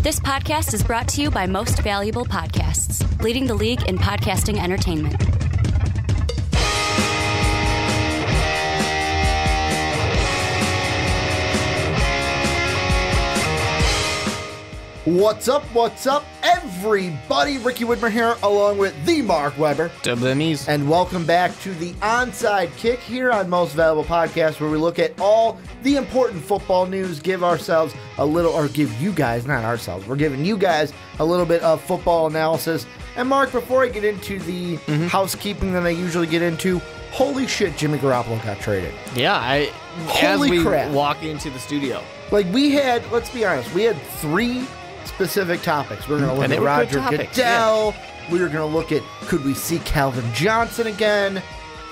This podcast is brought to you by Most Valuable Podcasts, leading the league in podcasting entertainment. What's up, everybody? Ricky Widmer here, along with the Mark Weber. WMEs. And welcome back to the Onside Kick here on Most Valuable Podcast, where we look at all the important football news, give ourselves a little, or give you guys, not ourselves, we're giving you guys a little bit of football analysis. And Mark, before I get into the housekeeping that I usually get into, holy shit, Jimmy Garoppolo got traded. Yeah, Holy crap. Walk into the studio. Like, we had, let's be honest, we had three specific topics. We're going to look at Roger Goodell. Yeah. We were going to look at, could we see Calvin Johnson again?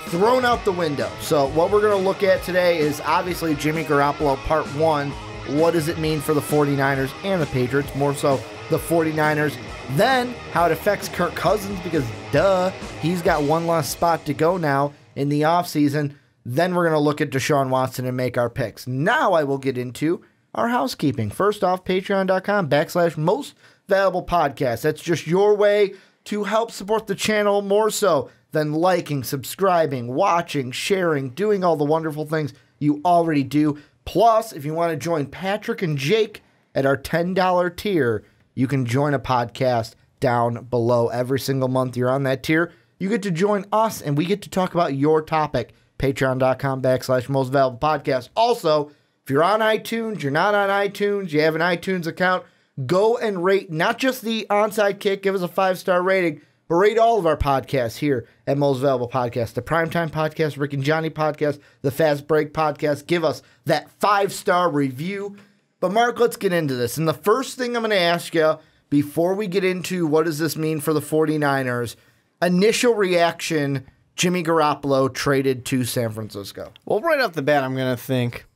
Thrown out the window. So what we're going to look at today is obviously Jimmy Garoppolo part one. What does it mean for the 49ers and the Patriots? More so the 49ers. Then how it affects Kirk Cousins, because duh, he's got one last spot to go now in the offseason. Then we're going to look at Deshaun Watson and make our picks. Now I will get into our housekeeping. First off, patreon.com/most valuable podcast. That's just your way to help support the channel more so than liking, subscribing, watching, sharing, doing all the wonderful things you already do. Plus, if you want to join Patrick and Jake at our $10 tier, you can join a podcast down below. Every single month you're on that tier, you get to join us and we get to talk about your topic. Patreon.com/most valuable podcast. Also, if you're on iTunes, you're not on iTunes, you have an iTunes account, go and rate not just the Onside Kick, give us a 5-star rating, but rate all of our podcasts here at Most Valuable Podcast. The Primetime Podcast, Rick and Johnny Podcast, the Fast Break Podcast. Give us that 5-star review. But Mark, let's get into this. And the first thing I'm going to ask you, before we get into what does this mean for the 49ers, initial reaction, Jimmy Garoppolo traded to San Francisco. Well, right off the bat, I'm going to think,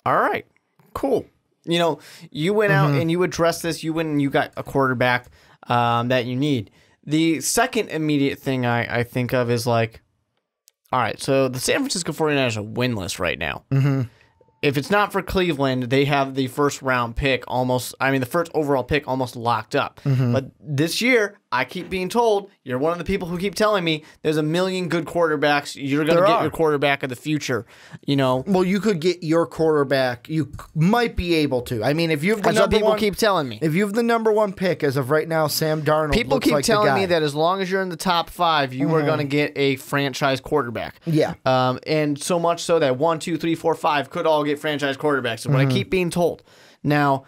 all right, cool. You know, you went out and you addressed this. You went and you got a quarterback that you need. The second immediate thing I think of is like, all right, so the San Francisco 49ers are winless right now. If it's not for Cleveland, they have the first overall pick almost locked up. But this year, I keep being told, you're one of the people who keep telling me there's a million good quarterbacks. You're going to get your quarterback of the future, you know. Well, you could get your quarterback. You might be able to. I mean, if you have the That's what people keep telling me. If you have the number one pick as of right now, Sam Darnold people looks keep like telling the guy. me that as long as you're in the top 5, you are going to get a franchise quarterback. Yeah. And so much so that 1, 2, 3, 4, 5 could all get franchise quarterbacks. Is what I keep being told. Now,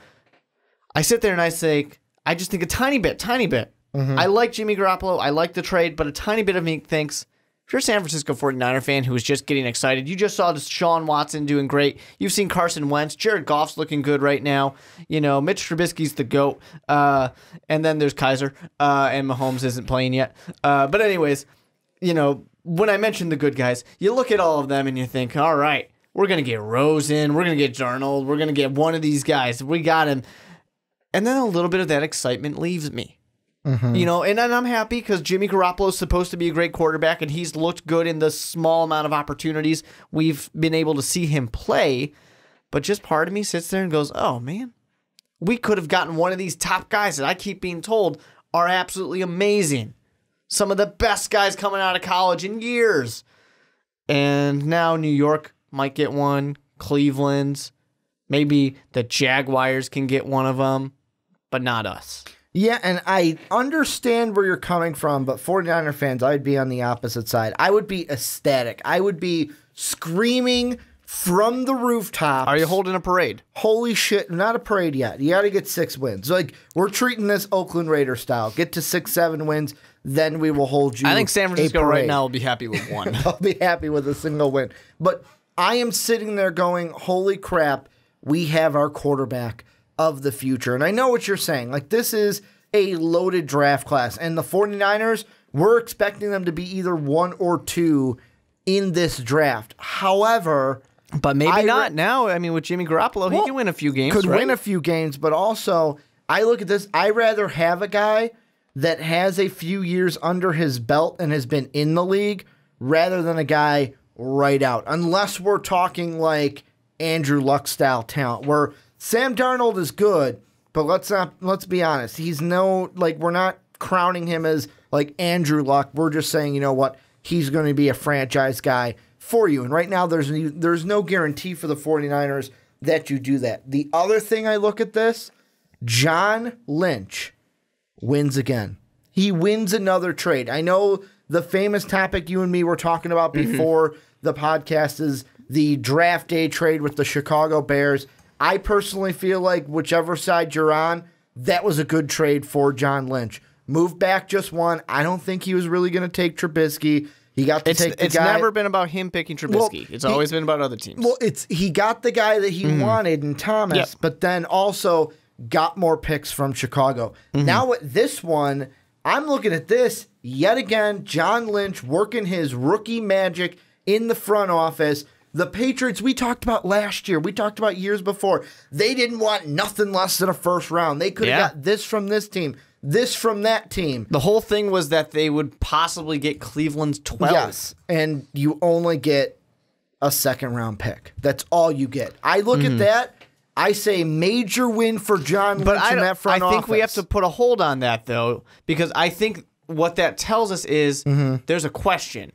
I sit there and I say, I just think a tiny bit. I like Jimmy Garoppolo. I like the trade, but a tiny bit of me thinks, if you're a San Francisco 49er fan who is just getting excited, you just saw Deshaun Watson doing great. You've seen Carson Wentz. Jared Goff's looking good right now. You know, Mitch Trubisky's the GOAT. And then there's Kaiser, and Mahomes isn't playing yet. But anyways, you know, when I mentioned the good guys, you look at all of them and you think, all right, we're going to get Rosen. We're going to get Darnold. We're going to get one of these guys. We got him. And then a little bit of that excitement leaves me. You know, and I'm happy because Jimmy Garoppolo is supposed to be a great quarterback, and he's looked good in the small amount of opportunities we've been able to see him play. But just part of me sits there and goes, oh, man, we could have gotten one of these top guys that I keep being told are absolutely amazing. Some of the best guys coming out of college in years. And now New York might get one, Cleveland's, maybe the Jaguars can get one of them, but not us. Yeah, and I understand where you're coming from, but 49er fans, I'd be on the opposite side. I would be ecstatic. I would be screaming from the rooftops. Are you holding a parade? Holy shit, not a parade yet. You got to get 6 wins. Like, we're treating this Oakland Raiders style. Get to 6, 7 wins, then we will hold you. I think San Francisco right now will be happy with one. I'll be happy with a single win. But I am sitting there going, holy crap, we have our quarterback of the future. And I know what you're saying. Like, this is a loaded draft class. And the 49ers, we're expecting them to be either 1 or 2 in this draft. However, but maybe not now. I mean, with Jimmy Garoppolo, he can win a few games. Could win a few games, but also, I look at this, I rather have a guy that has a few years under his belt and has been in the league rather than a guy right out. Unless we're talking like Andrew Luck style talent, where Sam Darnold is good, but let's be honest. He's we're not crowning him as like Andrew Luck. We're just saying, you know what? He's going to be a franchise guy for you. And right now there's no guarantee for the 49ers that you do that. The other thing I look at this, John Lynch wins again. He wins another trade. I know the famous topic you and me were talking about before the podcast is the draft day trade with the Chicago Bears. I personally feel like whichever side you're on, that was a good trade for John Lynch. Moved back just one. I don't think he was really going to take Trubisky. He got to take the guy. It's never been about him picking Trubisky. It's always been about other teams. Well, he got the guy that he wanted in Thomas, but then also got more picks from Chicago. Now with this one, I'm looking at this yet again. John Lynch working his rookie magic in the front office. The Patriots, we talked about last year. We talked about years before. They didn't want nothing less than a first round. They could have got this from this team, this from that team. The whole thing was that they would possibly get Cleveland's 12. Yes, and you only get a second-round pick. That's all you get. I look at that. I say major win for John Lynch in that front office. I think we have to put a hold on that, though, because I think what that tells us is there's a question.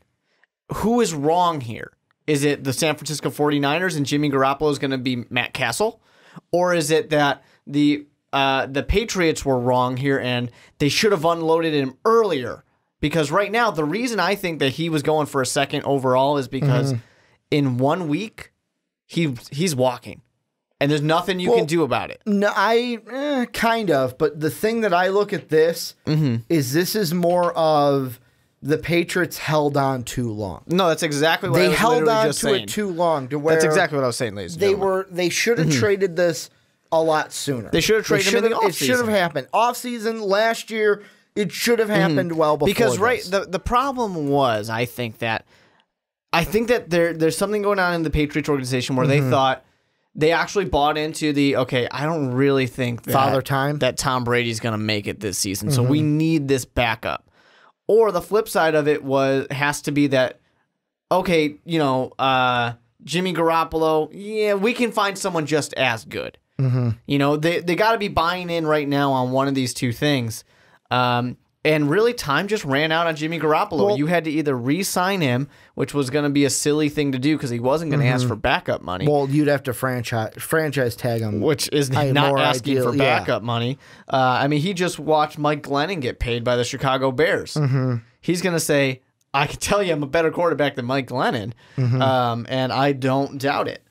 Who is wrong here? Is it the San Francisco 49ers and Jimmy Garoppolo is going to be Matt Castle? Or is it that the Patriots were wrong here and they should have unloaded him earlier? Because right now, the reason I think that he was going for a second overall is because in 1 week, he's walking. And there's nothing you can do about it. No, kind of. But the thing that I look at this is more of the Patriots held on too long. No, that's exactly what I was held on just to saying. It too long. To where that's exactly what I was saying, ladies and gentlemen. They should have traded this a lot sooner. They should have traded him in the offseason. It should have happened. Offseason last year, it should have happened well before because this. The problem was, I think that there's something going on in the Patriots organization where they thought they actually bought into I don't really think that Tom Brady's going to make it this season, so we need this backup. Or the flip side of it has to be that, Jimmy Garoppolo, we can find someone just as good. They got to be buying in right now on one of these two things. And really, time just ran out on Jimmy Garoppolo. Well, you had to either re-sign him, which was going to be a silly thing to do because he wasn't going to ask for backup money. Well, you'd have to franchise tag him. Which is not asking for backup money. He just watched Mike Glennon get paid by the Chicago Bears. He's going to say, I can tell you I'm a better quarterback than Mike Glennon, and I don't doubt it.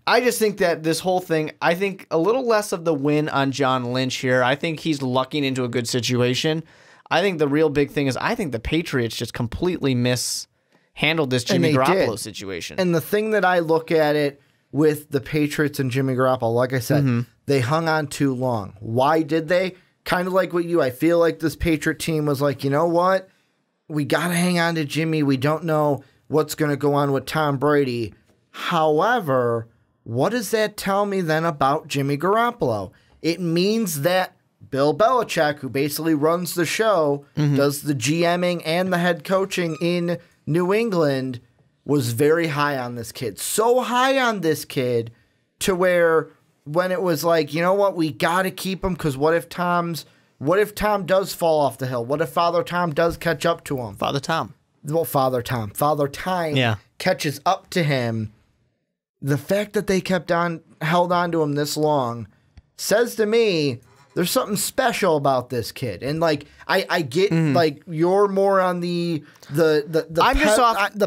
I just think that this whole thing, I think a little less of the win on John Lynch here. I think he's lucking into a good situation. I think the real big thing is I think the Patriots just completely mishandled this Jimmy Garoppolo situation. And the thing that I look at it with the Patriots and Jimmy Garoppolo, like I said, they hung on too long. Why did they? Kind of like I feel like this Patriot team was like, you know what? We got to hang on to Jimmy. We don't know what's going to go on with Tom Brady. However, what does that tell me then about Jimmy Garoppolo? It means that Bill Belichick, who basically runs the show, does the GMing and the head coaching in New England, was very high on this kid. So high on this kid to where when it was like, you know what, we got to keep him because what if Tom does fall off the hill? What if Father Tom does catch up to him? Father Time catches up to him. The fact that they held on to him this long says to me there's something special about this kid. And I get you're more on the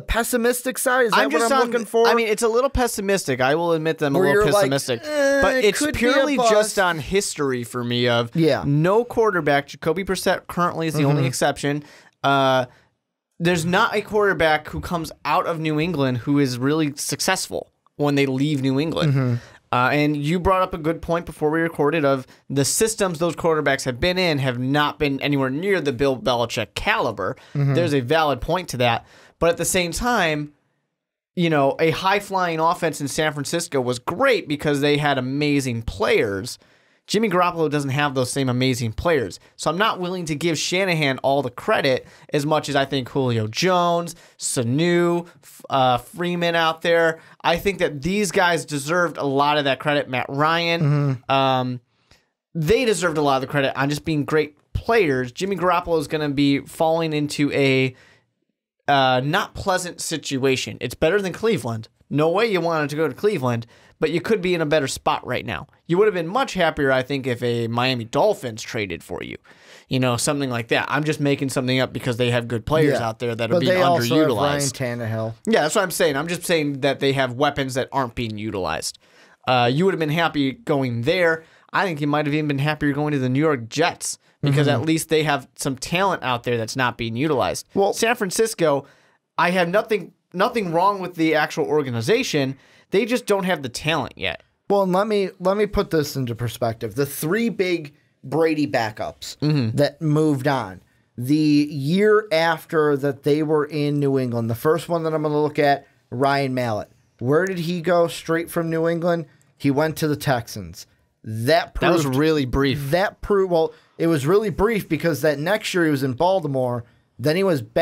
pessimistic side. Is that what I'm looking for? It's a little pessimistic. I will admit that I'm a little pessimistic. But it's purely just on history for me of no quarterback. Jacoby Brissett currently is the only exception. There's not a quarterback who comes out of New England who is really successful when they leave New England. And you brought up a good point before we recorded of the systems those quarterbacks have been in have not been anywhere near the Bill Belichick caliber. There's a valid point to that. But at the same time, a high-flying offense in San Francisco was great because they had amazing players. Jimmy Garoppolo doesn't have those same amazing players. So I'm not willing to give Shanahan all the credit as much as I think Julio Jones, Sanu, Freeman out there. I think that these guys deserved a lot of that credit. Matt Ryan. they deserved a lot of the credit on just being great players. Jimmy Garoppolo is going to be falling into a not pleasant situation. It's better than Cleveland. No way you wanted to go to Cleveland, but you could be in a better spot right now. You would have been much happier, I think, if a Miami Dolphins traded for you. You know, something like that. I'm just making something up because they have good players out there that are being underutilized. But they also have Ryan Tannehill. Yeah, that's what I'm saying. I'm just saying that they have weapons that aren't being utilized. You would have been happy going there. I think you might have even been happier going to the New York Jets because at least they have some talent out there that's not being utilized. Well, San Francisco, I have nothing wrong with the actual organization. They just don't have the talent yet. Well, and let me put this into perspective. The three big Brady backups that moved on the year after that they were in New England. The first one that I'm going to look at, Ryan Mallett. Where did he go straight from New England? He went to the Texans. That was really brief. Well, it was really brief because that next year he was in Baltimore. Then he was with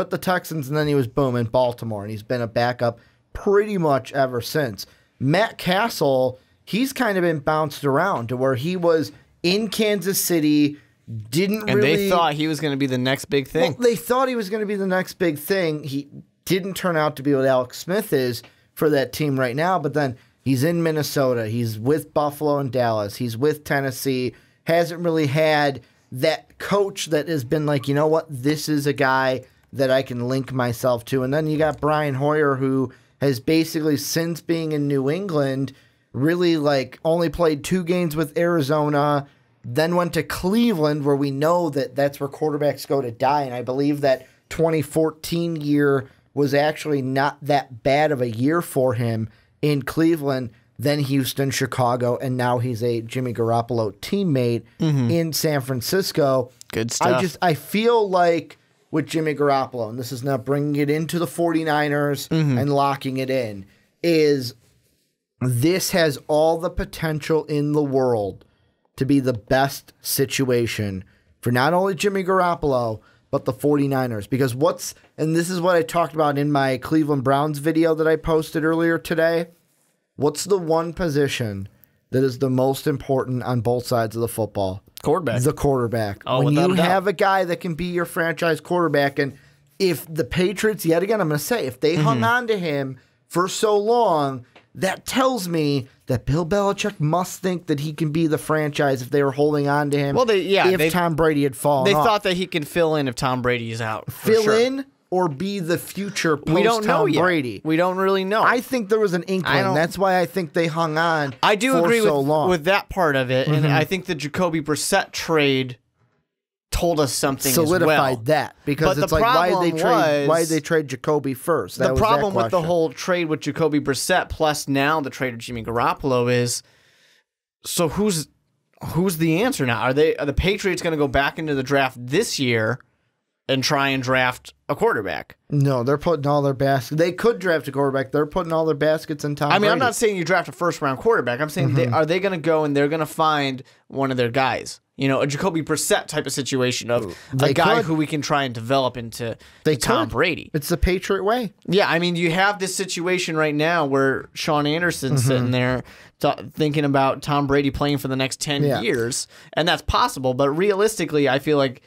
the Texans, and then he was in Baltimore, and he's been a backup pretty much ever since. Matt Castle, he's kind of been bounced around to where he was in Kansas City, and they thought he was going to be the next big thing. Well, they thought he was going to be the next big thing. He didn't turn out to be what Alex Smith is for that team right now, but then he's in Minnesota. He's with Buffalo and Dallas. He's with Tennessee. Hasn't really had that coach that has been like, you know what, this is a guy that I can link myself to. And then you got Brian Hoyer, who has basically, since being in New England, really like only played 2 games with Arizona, then went to Cleveland, where we know that that's where quarterbacks go to die. And I believe that 2014 year was actually not that bad of a year for him in Cleveland. Then Houston, Chicago, and now he's a Jimmy Garoppolo teammate in San Francisco. Good stuff. I feel like with Jimmy Garoppolo, and this is not bringing it into the 49ers and locking it in, is this has all the potential in the world to be the best situation for not only Jimmy Garoppolo, but the 49ers. Because and this is what I talked about in my Cleveland Browns video that I posted earlier today. What's the one position that is the most important on both sides of the football? Quarterback. The quarterback. Oh, when you have a guy that can be your franchise quarterback, and if the Patriots, yet again, I'm going to say, if they hung on to him for so long, that tells me that Bill Belichick must think that he can be the franchise if they were holding on to him. Well, if Tom Brady had fallen They off. thought that he can fill in if Tom Brady is out. Fill in or be the future post we don't know Tom Brady? We don't really know. I think there was an inkling. That's why I think they hung on I do for agree so long. with that part of it, and I think the Jacoby Brissett trade told us something solidified as well. That because but it's like why did they trade Jacoby first? The problem with the whole trade with Jacoby Brissett plus now the trade of Jimmy Garoppolo is, so who's the answer now? Are the Patriots going to go back into the draft this year and try and draft a quarterback? No, they're putting all their baskets. They could draft a quarterback. They're putting all their baskets in Tom Brady. I'm not saying you draft a first-round quarterback. I'm saying are they going to go and they're going to find one of their guys? You know, a Jacoby Brissett type of situation of a guy who we can try and develop into Tom Brady. It's the Patriot way. Yeah, I mean, you have this situation right now where Sean Anderson's sitting there thinking about Tom Brady playing for the next 10 years, and that's possible. But realistically, I feel like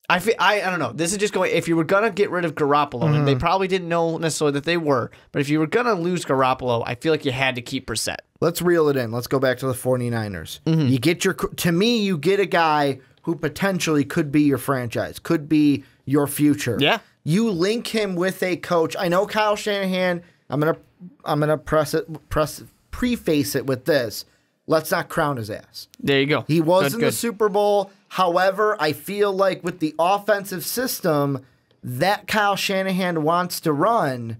I don't know. This is just going. If you were gonna get rid of Garoppolo, and they probably didn't know necessarily that they were, but if you were gonna lose Garoppolo, I feel like you had to keep Brissett. Let's reel it in. Let's go back to the 49ers. You get you get a guy who potentially could be your franchise, could be your future. Yeah. You link him with a coach. I know Kyle Shanahan. I'm gonna preface it with this. Let's not crown his ass. There you go. He was in the Super Bowl. However, I feel like with the offensive system that Kyle Shanahan wants to run,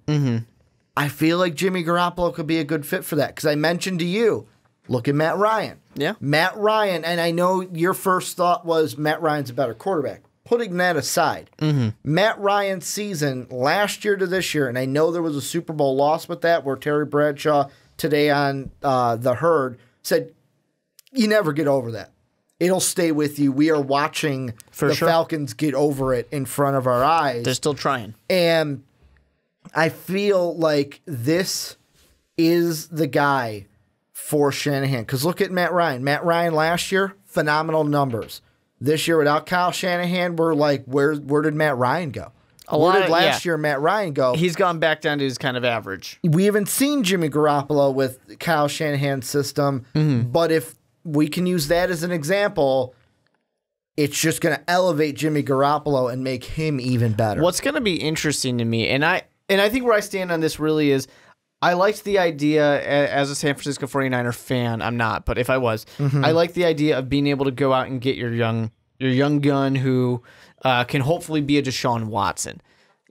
I feel like Jimmy Garoppolo could be a good fit for that. Because I mentioned to you, look at Matt Ryan. Yeah. Matt Ryan, and I know your first thought was Matt Ryan's a better quarterback. Putting that aside, Matt Ryan's season last year to this year, and I know there was a Super Bowl loss with that where Terry Bradshaw today on The Herd said, you never get over that. It'll stay with you. We are watching Falcons get over it in front of our eyes. They're still trying. And I feel like this is the guy for Shanahan. Because look at Matt Ryan. Matt Ryan last year, phenomenal numbers. This year without Kyle Shanahan, we're like, where did Matt Ryan go? Where did last year Matt Ryan go? He's gone back down to his kind of average. We haven't seen Jimmy Garoppolo with Kyle Shanahan's system, but if we can use that as an example, it's just going to elevate Jimmy Garoppolo and make him even better. What's going to be interesting to me, and I think where I stand on this really is, I liked the idea as a San Francisco 49er fan. I'm not, but if I was, I like the idea of being able to go out and get your young gun who can hopefully be a Deshaun Watson,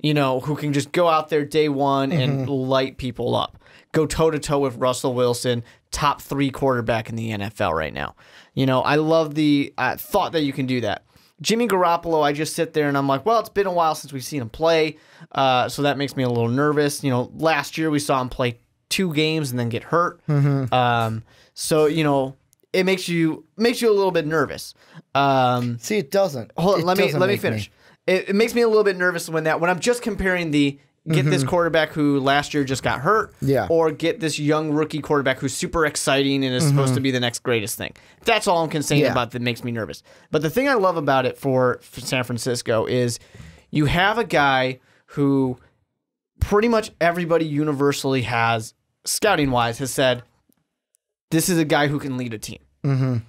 who can just go out there day one and light people up, go toe-to-toe with Russell Wilson, top 3 quarterback in the NFL right now. I love the thought that you can do that. Jimmy Garoppolo, I just sit there and I'm like, well, it's been a while since we've seen him play, so that makes me a little nervous. Last year we saw him play 2 games and then get hurt. So, it makes you a little bit nervous. See, it doesn't. Hold on, let me finish. It makes me a little bit nervous when I'm just comparing get this quarterback who last year just got hurt, or get this young rookie quarterback who's super exciting and is supposed to be the next greatest thing. That's all I'm concerned about that makes me nervous. But the thing I love about it for San Francisco is you have a guy who pretty much everybody universally has, scouting-wise, has said, this is a guy who can lead a team.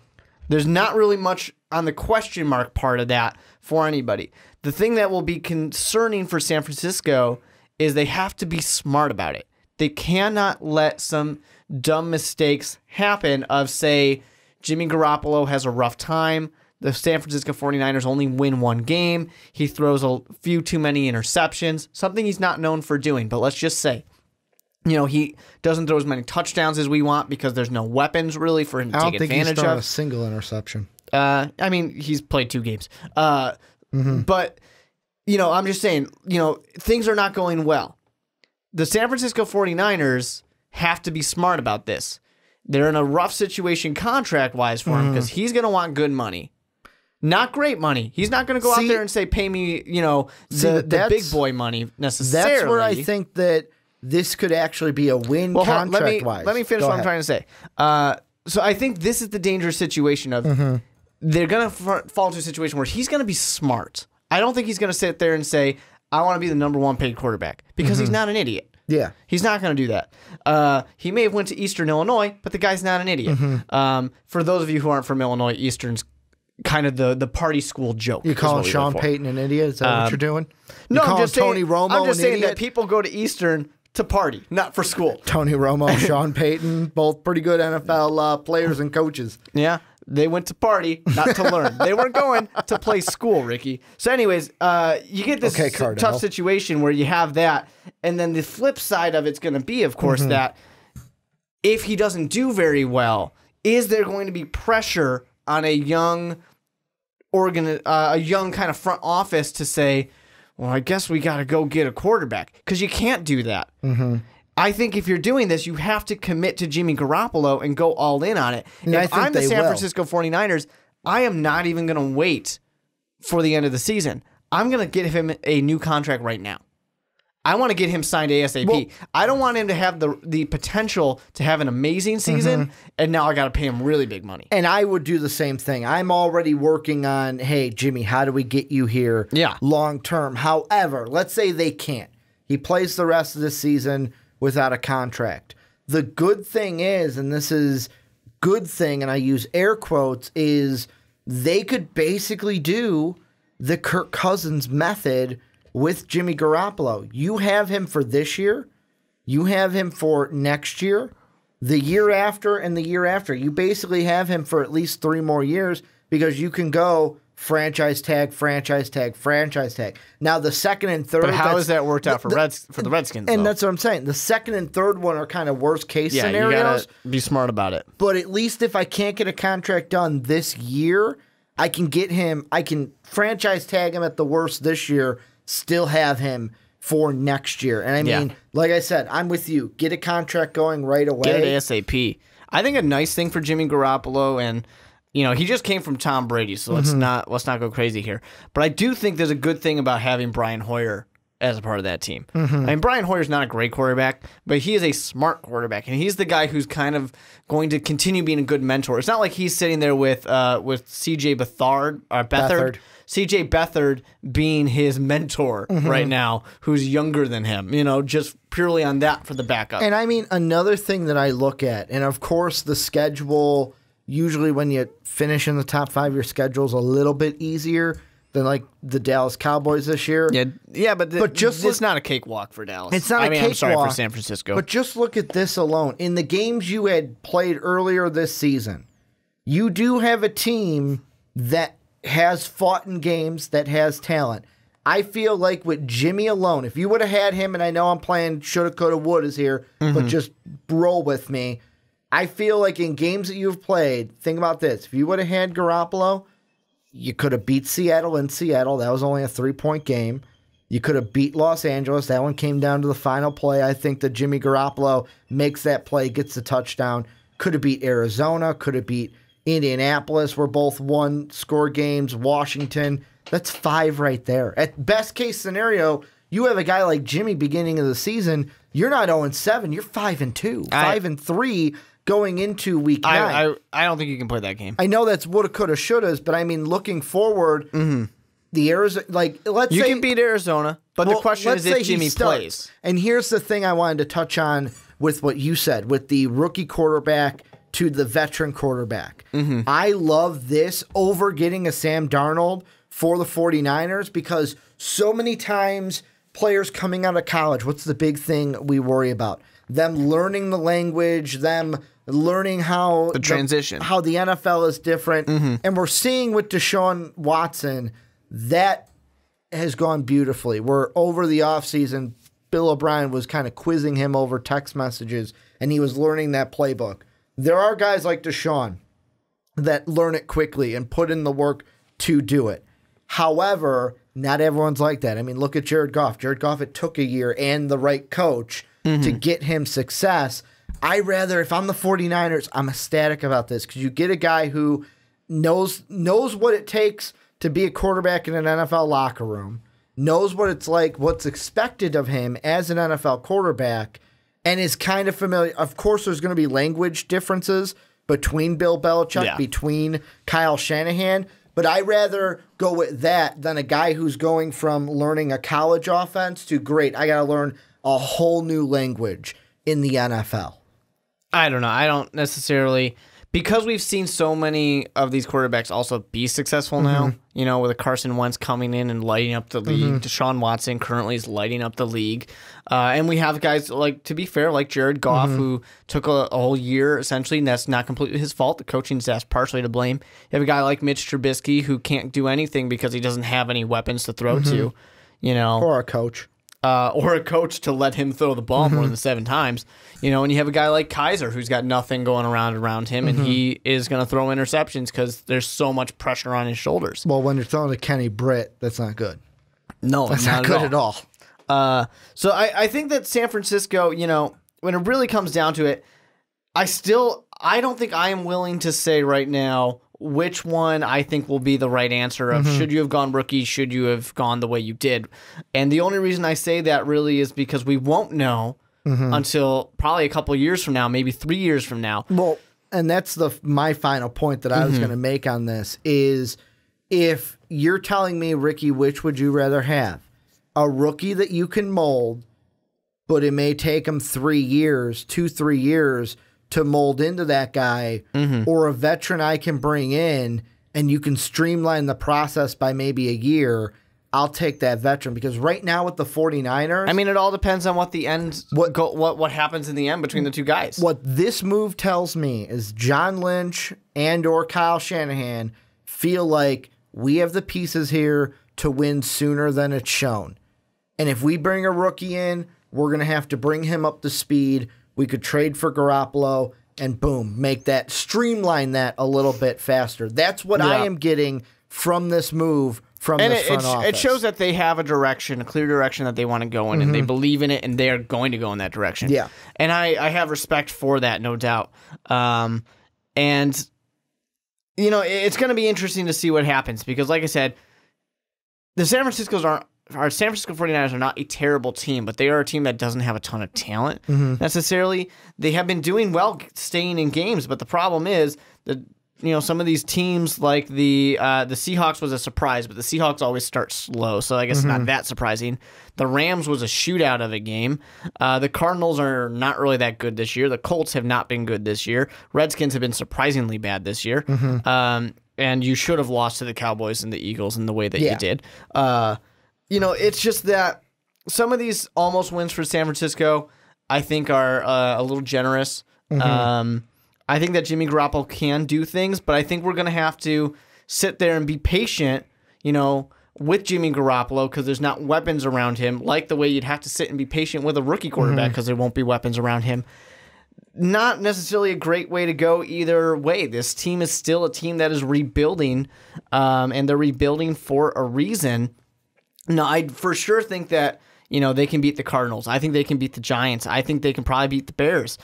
There's not really much on the question mark part of that for anybody. The thing that will be concerning for San Francisco is they have to be smart about it. They cannot let some dumb mistakes happen of, say, Jimmy Garoppolo has a rough time. The San Francisco 49ers only win 1 game. He throws a few too many interceptions, something he's not known for doing. But let's just say, he doesn't throw as many touchdowns as we want because there's no weapons really for him to take advantage of. I don't think he's thrown a single interception. He's played 2 games. But, I'm just saying, things are not going well. The San Francisco 49ers have to be smart about this. They're in a rough situation contract-wise for him because he's going to want good money. Not great money. He's not going to go out there and say, pay me, the big boy money necessarily. That's where I think that this could actually be a win contract-wise. Let me finish what I'm trying to say. So I think this is the dangerous situation of they're going to fall into a situation where he's going to be smart. I don't think he's going to sit there and say, I want to be the number 1 paid quarterback, because he's not an idiot. Yeah. He's not going to do that. He may have went to Eastern Illinois, but the guy's not an idiot. For those of you who aren't from Illinois, Eastern's kind of the party school joke. You calling Sean Payton an idiot? Is that what you're doing? No, I'm just Tony Romo I'm just saying idiot? that people go to Eastern to party, not for school. Tony Romo, Sean Payton, both pretty good NFL players and coaches. Yeah, they went to party, not to learn. They weren't going to play school, Ricky. So anyways, you get this tough situation where you have that, and then the flip side of it's going to be, of course, that if he doesn't do very well, is there going to be pressure on a young kind of front office to say, well, I guess we got to go get a quarterback, because you can't do that. I think if you're doing this, you have to commit to Jimmy Garoppolo and go all in on it. And if I'm the San Francisco 49ers, I am not even going to wait for the end of the season. I'm going to get him a new contract right now. I want to get him signed ASAP. Well, I don't want him to have the potential to have an amazing season, and now I got to pay him really big money. And I would do the same thing. I'm already working on, hey, Jimmy, how do we get you here long term? However, let's say they can't. He plays the rest of the season without a contract. The good thing is, and this is good thing, and I use air quotes, is they could basically do the Kirk Cousins method with Jimmy Garoppolo. You have him for this year. You have him for next year, the year after, and the year after. You basically have him for at least 3 more years, because you can go franchise tag, franchise tag, franchise tag. Now, the second and third... But how has that worked out for the Redskins, And that's what I'm saying. The second and third one are kind of worst-case scenarios. You got to be smart about it. But at least if I can't get a contract done this year, I can franchise tag him at the worst this year, still have him for next year. And I mean, like I said, I'm with you. Get a contract going right away. Get it ASAP. I think a nice thing for Jimmy Garoppolo, and he just came from Tom Brady, so let's not go crazy here. But I do think there's a good thing about having Brian Hoyer as a part of that team. I mean, Brian Hoyer's not a great quarterback, but he is a smart quarterback, and he's the guy who's kind of going to continue being a good mentor. It's not like he's sitting there with C.J. Beathard. C.J. Beathard being his mentor right now, who's younger than him, just purely on that for the backup. And I mean, another thing that I look at, and of course the schedule, usually when you finish in the top 5, your schedule's a little bit easier than like the Dallas Cowboys this year. Yeah, but it's not a cakewalk for Dallas. It's not a cakewalk. I'm sorry for San Francisco. But just look at this alone. In the games you had played earlier this season, you do have a team that has fought in games, that has talent. I feel like with Jimmy alone, if you would have had him, and I know I'm playing shoulda, coulda, would is here, but just roll with me. I feel like in games that you've played, think about this. If you would have had Garoppolo, you could have beat Seattle in Seattle. That was only a 3-point game. You could have beat Los Angeles. That one came down to the final play. I think that Jimmy Garoppolo makes that play, gets the touchdown. Could have beat Arizona. Could have beat Indianapolis. We're both 1-score games. Washington. That's 5 right there. At best case scenario, you have a guy like Jimmy beginning of the season. You're not 0-7. You're 5-2. 5-3 going into week 9. I don't think you can play that game. I know that's woulda, coulda, shouldas, but I mean, looking forward, the Arizona, let's say you can beat Arizona, but the question is if Jimmy plays. And here's the thing I wanted to touch on with what you said, with the rookie quarterback to the veteran quarterback. I love this over getting a Sam Darnold for the 49ers because so many times players coming out of college, what's the big thing we worry about? Them learning the language, them learning how the transition, how the NFL is different. And we're seeing with Deshaun Watson, that has gone beautifully. We're over the offseason, Bill O'Brien was kind of quizzing him over text messages, and he was learning that playbook. There are guys like Deshaun that learn it quickly and put in the work to do it. However, not everyone's like that. I mean, look at Jared Goff. Jared Goff, it took a year and the right coach to get him success. If I'm the 49ers, I'm ecstatic about this because you get a guy who knows what it takes to be a quarterback in an NFL locker room, knows what it's like, what's expected of him as an NFL quarterback, and is kind of familiar. Of course, there's going to be language differences between Bill Belichick, between Kyle Shanahan, but I'd rather go with that than a guy who's going from learning a college offense to, great, I got to learn a whole new language in the NFL. I don't know. I don't necessarily, because we've seen so many of these quarterbacks also be successful now, with a Carson Wentz coming in and lighting up the league. Deshaun Watson currently is lighting up the league. And we have guys, to be fair, like Jared Goff, who took a whole year, essentially, and that's not completely his fault. The coaching staff's partially to blame. You have a guy like Mitch Trubisky, who can't do anything because he doesn't have any weapons to throw to, Or a coach. Or a coach to let him throw the ball more than 7 times. And you have a guy like Kaiser who's got nothing going around him, and he is going to throw interceptions because there's so much pressure on his shoulders. Well, when you're throwing to Kenny Britt, that's not good. No, that's not good at all. So I think that San Francisco, when it really comes down to it, I don't think I am willing to say right now which one I think will be the right answer of should you have gone rookie, should you have gone the way you did. And the only reason I say that really is because we won't know until probably a couple of years from now, maybe 3 years from now. Well, and that's my final point that I was going to make on this is if you're telling me, Ricky, which would you rather have? A rookie that you can mold, but it may take him 3 years, 2-3 years to mold into that guy, or a veteran I can bring in and you can streamline the process by maybe a year. I'll take that veteran because right now with the 49ers, I mean, it all depends on what the end, what happens in the end between the two guys. What this move tells me is John Lynch and or Kyle Shanahan feel like we have the pieces here to win sooner than it's shown. And if we bring a rookie in, we're going to have to bring him up to speed. We could trade for Garoppolo and boom, streamline that a little bit faster. That's what I am getting from this move from the front office. It shows that they have a clear direction that they want to go in, and they believe in it, and they are going to go in that direction. Yeah. And I have respect for that, no doubt. And, it's going to be interesting to see what happens because, like I said, the San Franciscos aren't our San Francisco 49ers are not a terrible team, but they are a team that doesn't have a ton of talent necessarily. They have been doing well staying in games, but the problem is that some of these teams like the Seahawks was a surprise, but the Seahawks always start slow, so I guess not that surprising. The Rams was a shootout of a game. The Cardinals are not really that good this year. The Colts have not been good this year. Redskins have been surprisingly bad this year. And you should have lost to the Cowboys and the Eagles in the way that you did. It's just that some of these almost wins for San Francisco, I think, are a little generous. I think that Jimmy Garoppolo can do things, but I think we're going to have to sit there and be patient, with Jimmy Garoppolo because there's not weapons around him, like the way you'd have to sit and be patient with a rookie quarterback because there won't be weapons around him. Not necessarily a great way to go either way. This team is still a team that is rebuilding, and they're rebuilding for a reason. No, I for sure think that, they can beat the Cardinals. I think they can beat the Giants. I think they can probably beat the Bears.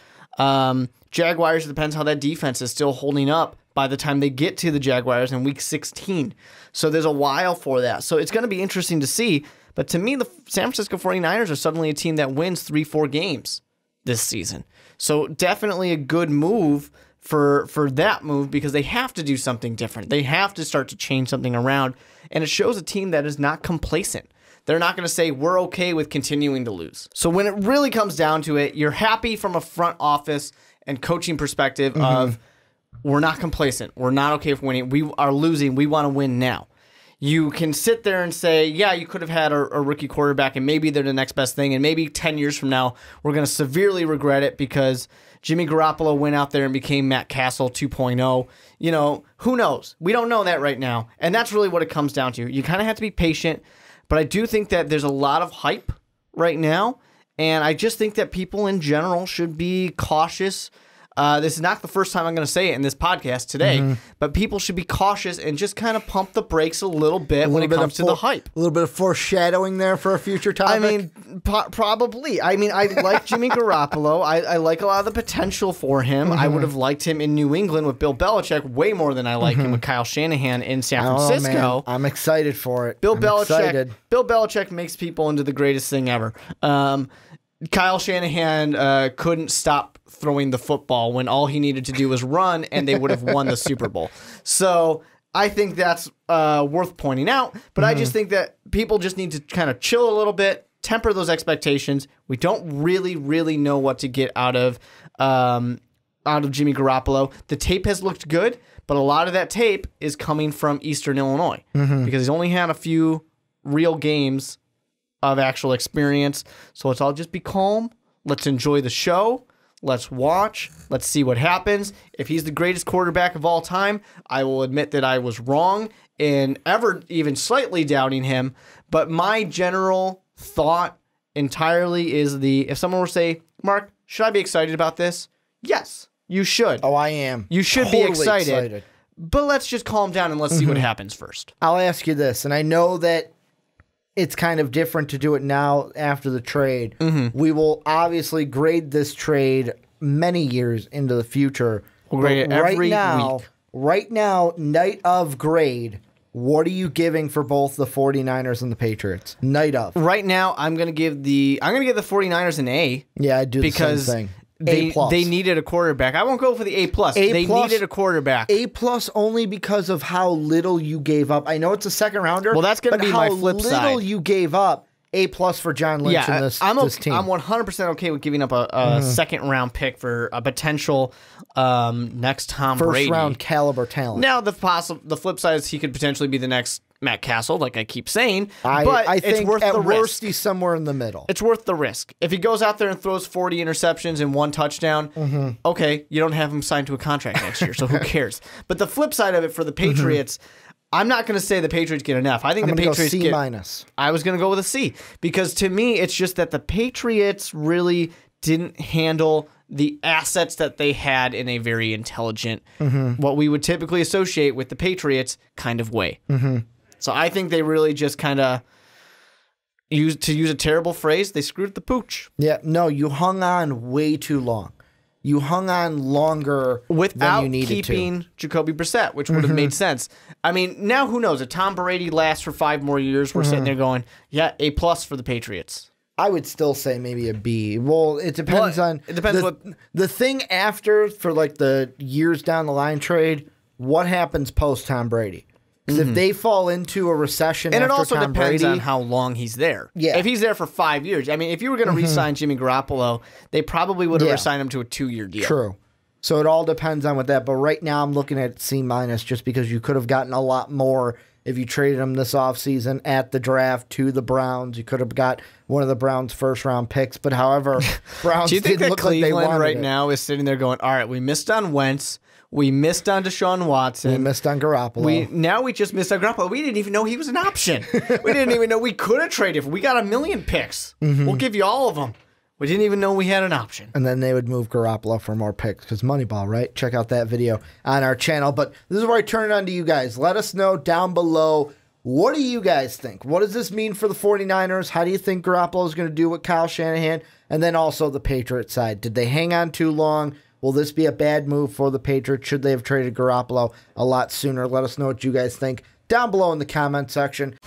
Jaguars, it depends how that defense is still holding up by the time they get to the Jaguars in week 16. So there's a while for that. So it's going to be interesting to see. But to me, the San Francisco 49ers are suddenly a team that wins 3-4 games this season. So definitely a good move for that move because they have to do something different. They have to start to change something around. And it shows a team that is not complacent. They're not going to say, we're okay with continuing to lose. So when it really comes down to it, you're happy from a front office and coaching perspective of we're not complacent. We're not okay with winning. We are losing. We want to win now. You can sit there and say, yeah, you could have had a rookie quarterback and maybe they're the next best thing. And maybe 10 years from now, we're going to severely regret it because Jimmy Garoppolo went out there and became Matt Castle 2.0. Who knows? We don't know that right now. And that's really what it comes down to. You kind of have to be patient. But I do think that there's a lot of hype right now. And I just think that people in general should be cautious. This is not the first time I'm going to say it in this podcast today, but people should be cautious and just kind of pump the brakes a little bit when it comes to the hype. A little bit of foreshadowing there for a future topic? I mean, probably. I mean, I like Jimmy Garoppolo. I like a lot of the potential for him. I would have liked him in New England with Bill Belichick way more than I like him with Kyle Shanahan in San Francisco. Man. I'm excited for it. Bill Belichick makes people into the greatest thing ever. Kyle Shanahan couldn't stop throwing the football when all he needed to do was run, and they would have won the Super Bowl. So I think that's worth pointing out. But I just think that people just need to kind of chill a little bit, temper those expectations. We don't really know what to get out of Jimmy Garoppolo. The tape has looked good, but a lot of that tape is coming from Eastern Illinois because he's only had a few real games of actual experience. So let's all just be calm. Let's enjoy the show. Let's watch. Let's see what happens. If he's the greatest quarterback of all time, I will admit that I was wrong in ever even slightly doubting him. But my general thought entirely is if someone were to say, Mark, should I be excited about this? Yes, you should. Oh, I am. You should be excited. But let's just calm down and let's see what happens first. I'll ask you this, and I know that it's kind of different to do it now after the trade. We will obviously grade this trade many years into the future. We'll grade it every week. Right now, night of grade, what are you giving for both the 49ers and the Patriots? Night of. Right now, I'm going to give the 49ers an A. Yeah, I do the same thing. They needed a quarterback. I won't go for the A+. They needed a quarterback. A+ only because of how little you gave up. I know it's a second rounder. Well, that's going to be my flip side. How little you gave up. A+ for John Lynch in this team. I'm 100% okay with giving up a second round pick for a potential next Tom Brady. First round caliber talent. Now the flip side is he could potentially be the next Matt Castle, like I keep saying. I think it's worth at the worst risk. he's somewhere in the middle. It's worth the risk. If he goes out there and throws 40 interceptions and 1 touchdown, okay, you don't have him signed to a contract next year, so who cares? But the flip side of it for the Patriots, I'm not going to say the Patriots get enough. I think the Patriots go C-. I was going to go with a C because to me, it's just that the Patriots really didn't handle the assets that they had in a very intelligent, what we would typically associate with the Patriots kind of way. So I think they really just kind of, to use a terrible phrase, they screwed the pooch. Yeah, no, you hung on way too long. you hung on longer without than you needed keeping to. Jacoby Brissett, which would have made sense. I mean, now who knows? If Tom Brady lasts for 5 more years, we're sitting there going, yeah, A+ for the Patriots. I would still say maybe a B. Well, it depends on... It depends the thing after, for like the years down the line trade, what happens post Tom Brady? Because if they fall into a recession and after it also Tom depends Brady, on how long he's there. Yeah. If he's there for 5 years, I mean, if you were going to re-sign Jimmy Garoppolo, they probably would have re-signed him to a 2-year deal. True. So it all depends on what that. But right now I'm looking at C- just because you could have gotten a lot more if you traded him this offseason at the draft to the Browns. You could have got one of the Browns' first-round picks. But however, Browns Do you think didn't that look like they Cleveland wanted right it. now is sitting there going, all right, we missed on Wentz. We missed on Deshaun Watson. We missed on Garoppolo. Now we just missed on Garoppolo. We didn't even know he was an option. We didn't even know we could have traded him. We got 1 million picks. We'll give you all of them. We didn't even know we had an option. And then they would move Garoppolo for more picks because Moneyball, right? Check out that video on our channel. But this is where I turn it on to you guys. Let us know down below, what do you guys think? What does this mean for the 49ers? How do you think Garoppolo is going to do with Kyle Shanahan? And then also the Patriots side. Did they hang on too long? Will this be a bad move for the Patriots? Should they have traded Garoppolo a lot sooner? Let us know what you guys think down below in the comment section.